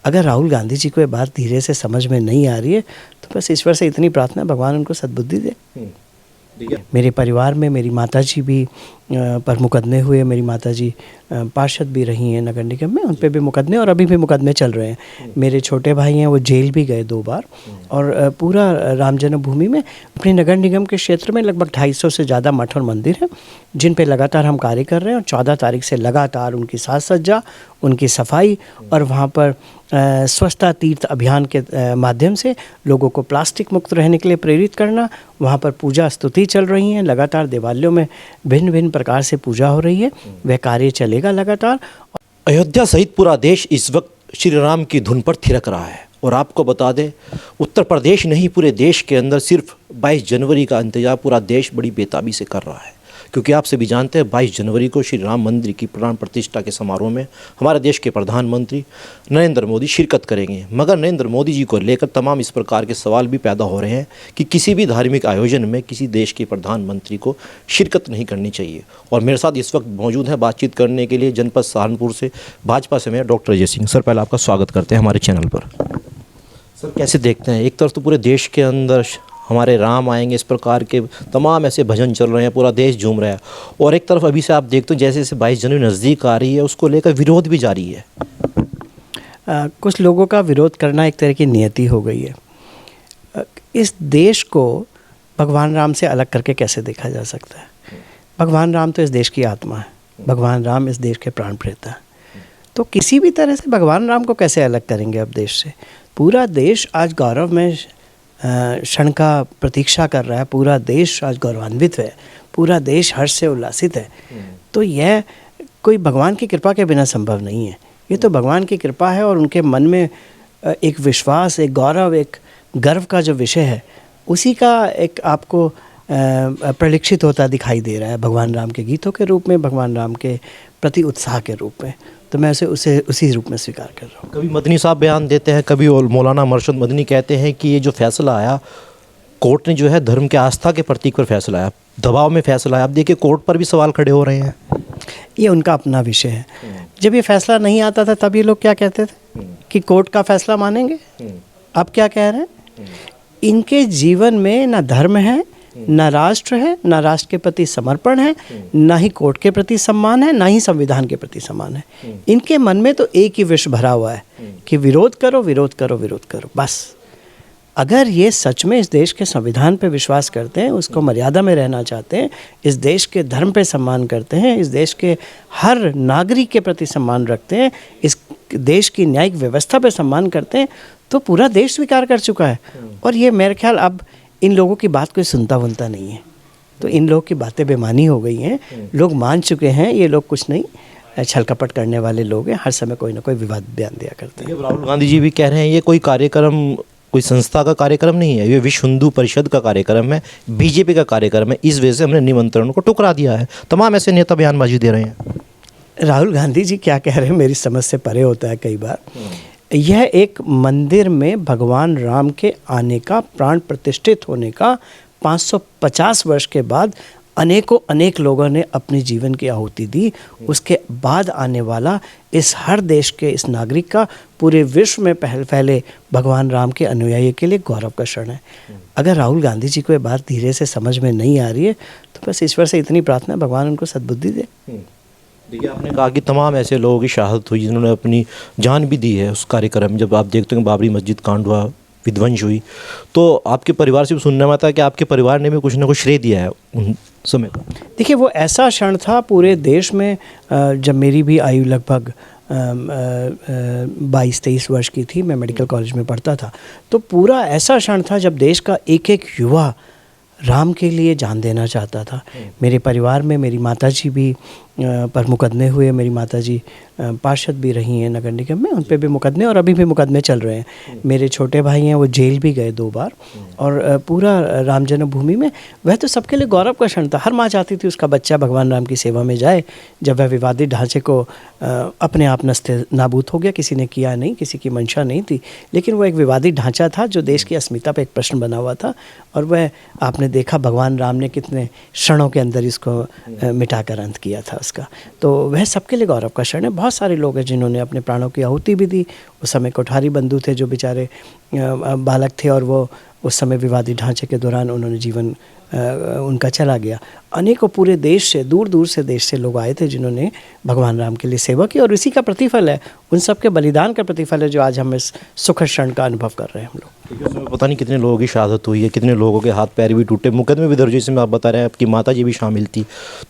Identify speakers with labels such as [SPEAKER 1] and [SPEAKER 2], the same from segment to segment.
[SPEAKER 1] अगर राहुल गांधी जी को ये बात धीरे से समझ में नहीं आ रही है तो बस ईश्वर से इतनी प्रार्थना, भगवान उनको सद्बुद्धि दे। मेरे परिवार में मेरी माताजी भी पर मुकदमे हुए, मेरी माताजी पार्षद भी रही हैं नगर निगम में, उन पे भी मुकदमे और अभी भी मुकदमे चल रहे हैं। मेरे छोटे भाई हैं, वो जेल भी गए 2 बार। और पूरा राम जन्मभूमि में अपने नगर निगम के क्षेत्र में लगभग 250 से ज़्यादा मठ और मंदिर हैं जिन पे लगातार हम कार्य कर रहे हैं। और 14 तारीख से लगातार उनकी साज सज्जा, उनकी सफाई और वहाँ पर स्वच्छता तीर्थ अभियान के माध्यम से लोगों को प्लास्टिक मुक्त रहने के लिए प्रेरित करना। वहाँ पर पूजा स्तुति चल रही हैं, लगातार दिवालियों में भिन्न भिन्न प्रकार से पूजा हो रही है, वह कार्य चलेगा लगातार।
[SPEAKER 2] अयोध्या सहित पूरा देश इस वक्त श्री राम की धुन पर थिरक रहा है। और आपको बता दें, उत्तर प्रदेश नहीं पूरे देश के अंदर सिर्फ 22 जनवरी का इंतजार पूरा देश बड़ी बेताबी से कर रहा है। क्योंकि आप सभी जानते हैं 22 जनवरी को श्री राम मंदिर की प्राण प्रतिष्ठा के समारोह में हमारे देश के प्रधानमंत्री नरेंद्र मोदी शिरकत करेंगे। मगर नरेंद्र मोदी जी को लेकर तमाम इस प्रकार के सवाल भी पैदा हो रहे हैं कि किसी भी धार्मिक आयोजन में किसी देश के प्रधानमंत्री को शिरकत नहीं करनी चाहिए। और मेरे साथ इस वक्त मौजूद है बातचीत करने के लिए जनपद सहारनपुर से भाजपा से mayor doctor Ajay Singh. Sir, पहले आपका स्वागत करते हैं हमारे चैनल पर। सर, कैसे देखते हैं, एक तरफ तो पूरे देश के अंदर हमारे राम आएंगे, इस प्रकार के तमाम ऐसे भजन चल रहे हैं, पूरा देश झूम रहा है, और एक तरफ अभी से आप देखते हो जैसे जैसे 22 जनवरी नज़दीक आ रही है उसको लेकर विरोध भी जारी है।
[SPEAKER 1] कुछ लोगों का विरोध करना एक तरह की नियति हो गई है। इस देश को भगवान राम से अलग करके कैसे देखा जा सकता है? भगवान राम तो इस देश की आत्मा है, भगवान राम इस देश के प्राण प्रेता है। तो किसी भी तरह से भगवान राम को कैसे अलग करेंगे अब देश से? पूरा देश आज गौरव में क्षण का प्रतीक्षा कर रहा है, पूरा देश आज गौरवान्वित है, पूरा देश हर्ष से उल्लासित है। तो यह कोई भगवान की कृपा के बिना संभव नहीं है, ये तो भगवान की कृपा है। और उनके मन में एक विश्वास, एक गौरव, एक गर्व का जो विषय है, उसी का एक आपको परिलक्षित होता दिखाई दे रहा है भगवान राम के गीतों के रूप में, भगवान राम के प्रति उत्साह के रूप में। तो मैं उसे उसी रूप में स्वीकार कर रहा हूँ।
[SPEAKER 2] कभी मदनी साहब बयान देते हैं, कभी मौलाना मरशद मदनी कहते हैं कि ये जो फैसला आया कोर्ट ने जो है धर्म के आस्था के प्रतीक पर फैसला आया, दबाव में फैसला आया। अब देखिए कोर्ट पर भी सवाल खड़े हो रहे हैं।
[SPEAKER 1] ये उनका अपना विषय है। जब ये फैसला नहीं आता था तब ये लोग क्या कहते थे कि कोर्ट का फैसला मानेंगे। अब क्या कह रहे हैं? इनके जीवन में ना धर्म है, ना राष्ट्र है, ना राष्ट्र के प्रति समर्पण है, ना ही कोर्ट के प्रति सम्मान है, ना ही संविधान के प्रति सम्मान है। इनके मन में तो एक ही विष भरा हुआ है कि विरोध करो, विरोध करो, विरोध करो, बस। अगर ये सच में इस देश के संविधान पे विश्वास करते हैं, उसको मर्यादा में रहना चाहते हैं, इस देश के धर्म पे सम्मान करते हैं, इस देश के हर नागरिक के प्रति सम्मान रखते हैं, इस देश की न्यायिक व्यवस्था पे सम्मान करते हैं, तो पूरा देश स्वीकार कर चुका है। और ये मेरे ख्याल अब इन लोगों की बात कोई सुनता वनता नहीं है। तो इन लोगों की बातें बेमानी हो गई हैं, लोग मान चुके हैं ये लोग कुछ नहीं छल कपट करने वाले लोग हैं, हर समय कोई ना कोई विवाद बयान दिया करते हैं।
[SPEAKER 2] राहुल गांधी जी भी कह रहे हैं ये कोई कार्यक्रम, कोई संस्था का कार्यक्रम नहीं है, ये विश्व हिंदू परिषद का कार्यक्रम है, बीजेपी का कार्यक्रम है, इस वजह से हमने निमंत्रण को ठुकरा दिया है। तमाम ऐसे नेता बयानबाजी दे रहे हैं।
[SPEAKER 1] राहुल गांधी जी क्या कह रहे हैं मेरी समझ से परे होता है कई बार। यह एक मंदिर में भगवान राम के आने का, प्राण प्रतिष्ठित होने का 550 वर्ष के बाद अनेक लोगों ने अपने जीवन की आहुति दी। उसके बाद आने वाला इस हर देश के इस नागरिक का पूरे विश्व में फैले भगवान राम के अनुयायी के लिए गौरव का क्षण है। अगर राहुल गांधी जी को ये बात धीरे से समझ में नहीं आ रही है तो बस ईश्वर से इतनी प्रार्थना, भगवान उनको सद्बुद्धि दे।
[SPEAKER 2] देखिए, आपने कहा कि तमाम ऐसे लोगों की शहादत हुई जिन्होंने अपनी जान भी दी है उस कार्यक्रम में। जब आप देखते हैं बाबरी मस्जिद कांड हुआ, विध्वंस हुई, तो आपके परिवार से भी सुनने में आता है कि आपके परिवार ने भी कुछ ना कुछ श्रेय दिया है उन समय का।
[SPEAKER 1] देखिए, वो ऐसा क्षण था पूरे देश में, जब मेरी भी आयु लगभग 22-23 वर्ष की थी, मैं मेडिकल कॉलेज में पढ़ता था, तो पूरा ऐसा क्षण था जब देश का एक एक युवा राम के लिए जान देना चाहता था। मेरे परिवार में मेरी माताजी भी पर मुकदमे हुए, मेरी माताजी पार्षद भी रही हैं नगर निगम में, उन पे भी मुकदमे और अभी भी मुकदमे चल रहे हैं। मेरे छोटे भाई हैं, वो जेल भी गए 2 बार। और पूरा राम जन्मभूमि में वह तो सबके लिए गौरव का क्षण था। हर माँ चाहती थी उसका बच्चा भगवान राम की सेवा में जाए। जब वह विवादित ढांचे को अपने आप नस्ते नाबूद हो गया, किसी ने किया नहीं, किसी की मंशा नहीं थी, लेकिन वो एक विवादित ढांचा था जो देश की अस्मिता पर एक प्रश्न बना हुआ था। और वह आपने देखा भगवान राम ने कितने क्षणों के अंदर इसको मिटाकर अंत किया था। इतिहास का। तो वह सबके लिए गौरव का क्षण है। बहुत सारे लोग हैं जिन्होंने अपने प्राणों की आहुति भी दी। उस समय कोठारी बंधु थे जो बेचारे बालक थे और वो उस समय विवादित ढांचे के दौरान उन्होंने जीवन उनका चला गया। अनेकों पूरे देश से, दूर दूर से देश से लोग आए थे जिन्होंने भगवान राम के लिए सेवा की, और इसी का प्रतिफल है, उन सब के बलिदान का प्रतिफल है जो आज हम इस सुखद क्षण का अनुभव कर रहे हैं हम लोग।
[SPEAKER 2] क्योंकि उसमें पता नहीं कितने लोगों की शहादत हुई है, कितने लोगों के हाथ पैर भी टूटे, मुकदमे भी दर्ज, जिसमें आप बता रहे हैं आपकी माता जी भी शामिल थी।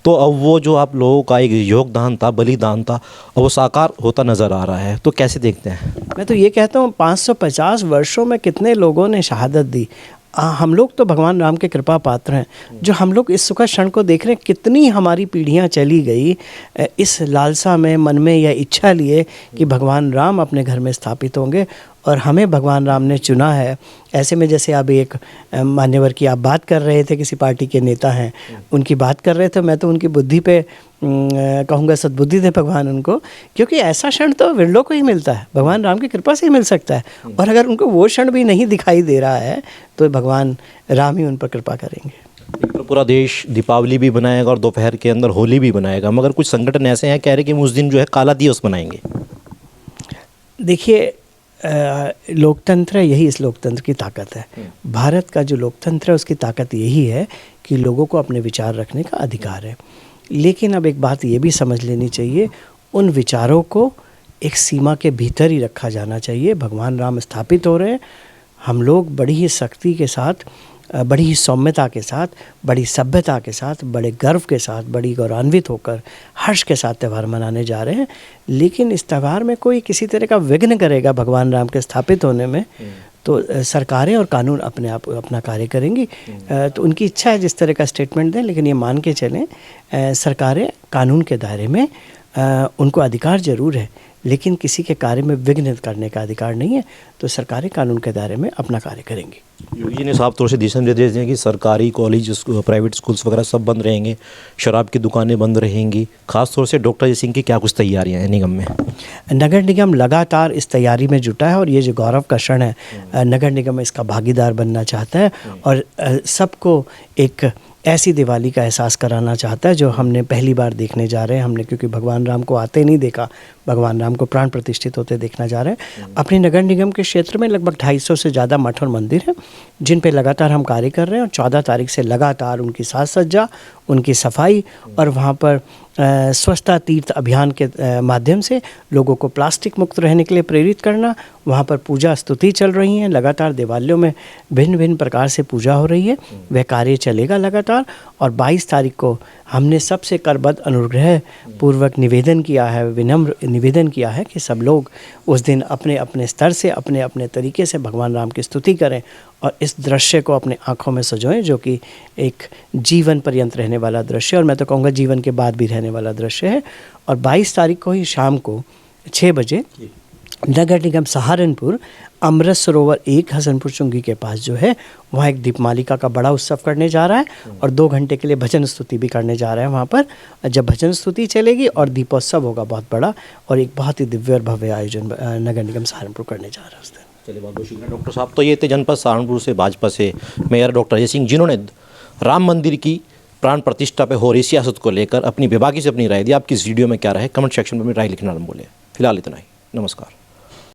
[SPEAKER 2] तो अब वो जो आप लोगों का एक योगदान था, बलिदान था, अब वो साकार होता नज़र आ रहा है, तो कैसे देखते हैं?
[SPEAKER 1] मैं तो ये कहता हूँ 550 वर्षों में कितने लोगों ने शहादत दी। हम लोग तो भगवान राम के कृपा पात्र हैं। जो हम लोग इस सुखद क्षण को देख रहे हैं, कितनी हमारी पीढ़ियां चली गई इस लालसा में, मन में यह इच्छा लिए कि भगवान राम अपने घर में स्थापित होंगे, और हमें भगवान राम ने चुना है। ऐसे में जैसे अब एक मान्यवर की आप बात कर रहे थे, किसी पार्टी के नेता हैं, उनकी बात कर रहे थे, मैं तो उनकी बुद्धि पे कहूँगा सद्बुद्धि दे भगवान उनको, क्योंकि ऐसा क्षण तो विरलों को ही मिलता है, भगवान राम की कृपा से ही मिल सकता है। और अगर उनको वो क्षण भी नहीं दिखाई दे रहा है तो भगवान राम ही उन पर कृपा करेंगे।
[SPEAKER 2] तो पूरा देश दीपावली भी मनाएगा और दोपहर के अंदर होली भी मनाएगा, मगर कुछ संगठन ऐसे हैं कह रहे कि हम उस दिन जो है काला दिवस मनाएंगे।
[SPEAKER 1] देखिए, लोकतंत्र है, यही इस लोकतंत्र की ताकत है। भारत का जो लोकतंत्र है उसकी ताकत यही है कि लोगों को अपने विचार रखने का अधिकार है। लेकिन अब एक बात ये भी समझ लेनी चाहिए, उन विचारों को एक सीमा के भीतर ही रखा जाना चाहिए। भगवान राम स्थापित हो रहे हैं, हम लोग बड़ी ही सख्ती के साथ, बड़ी ही सौम्यता के साथ, बड़ी सभ्यता के साथ, बड़े गर्व के साथ, बड़ी गौरवान्वित होकर हर्ष के साथ त्यौहार मनाने जा रहे हैं। लेकिन इस त्यौहार में कोई किसी तरह का विघ्न करेगा भगवान राम के स्थापित होने में, तो सरकारें और कानून अपने आप अपना कार्य करेंगी। तो उनकी इच्छा है जिस तरह का स्टेटमेंट दें, लेकिन ये मान के चलें सरकारें कानून के दायरे में, उनको अधिकार ज़रूर है, लेकिन किसी के कार्य में विघ्न करने का अधिकार नहीं है। तो सरकारें कानून के दायरे में अपना कार्य करेंगी।
[SPEAKER 2] योगी जी ने साफ तौर से दिशा निर्देश दिए कि सरकारी कॉलेज, प्राइवेट स्कूल्स वगैरह सब बंद रहेंगे, शराब की दुकानें बंद रहेंगी। खासतौर से डॉक्टर अजय सिंह की क्या कुछ तैयारियां हैं निगम में?
[SPEAKER 1] नगर निगम लगातार इस तैयारी में जुटा है, और ये जो गौरव का क्षण है, नगर निगम इसका भागीदार बनना चाहता है और सबको एक ऐसी दिवाली का एहसास कराना चाहता है जो हमने पहली बार देखने जा रहे हैं। हमने क्योंकि भगवान राम को आते नहीं देखा, भगवान राम को प्राण प्रतिष्ठित होते देखना जा रहे हैं। अपने नगर निगम के क्षेत्र में लगभग 250 से ज़्यादा मठ और मंदिर हैं जिन पे लगातार हम कार्य कर रहे हैं, और 14 तारीख से लगातार उनकी साज सज्जा, उनकी सफाई, और वहाँ पर स्वच्छता तीर्थ अभियान के माध्यम से लोगों को प्लास्टिक मुक्त रहने के लिए प्रेरित करना। वहाँ पर पूजा स्तुति चल रही हैं, लगातार देवालयों में भिन्न भिन्न प्रकार से पूजा हो रही है, वह कार्य चलेगा लगातार। और 22 तारीख को हमने सबसे करबद्ध अनुग्रह पूर्वक निवेदन किया है, विनम्र निवेदन किया है कि सब लोग उस दिन अपने अपने स्तर से, अपने अपने तरीके से भगवान राम की स्तुति करें और इस दृश्य को अपने आँखों में सजोएं, जो कि एक जीवन पर्यंत रहने वाला दृश्य, और मैं तो कहूँगा जीवन के बाद भी रहने वाला दृश्य है। और 22 तारीख को ही शाम को 6 बजे नगर निगम सहारनपुर अमृत सरोवर 1 हसनपुर चुंगी के पास जो है, वहाँ एक दीपमालिका का बड़ा उत्सव करने जा रहा है, और 2 घंटे के लिए भजन स्तुति भी करने जा रहे हैं वहाँ पर। जब भजन स्तुति चलेगी और दीपोत्सव होगा बहुत बड़ा, और एक बहुत ही दिव्य और भव्य आयोजन नगर निगम सहारनपुर करने जा रहा है उस दिन।
[SPEAKER 2] चलिए, बहुत बहुत शुक्रिया डॉक्टर साहब। तो ये थे जनपद सहारनपुर से भाजपा से मेयर डॉक्टर अजय सिंह, जिन्होंने राम मंदिर की प्राण प्रतिष्ठा पे हो रही सियासत को लेकर अपनी बेबाकी से अपनी राय दी। आपकी इस वीडियो में क्या राय है, कमेंट सेक्शन में अपनी राय लिखना न भूलें। फिलहाल इतना ही, नमस्कार।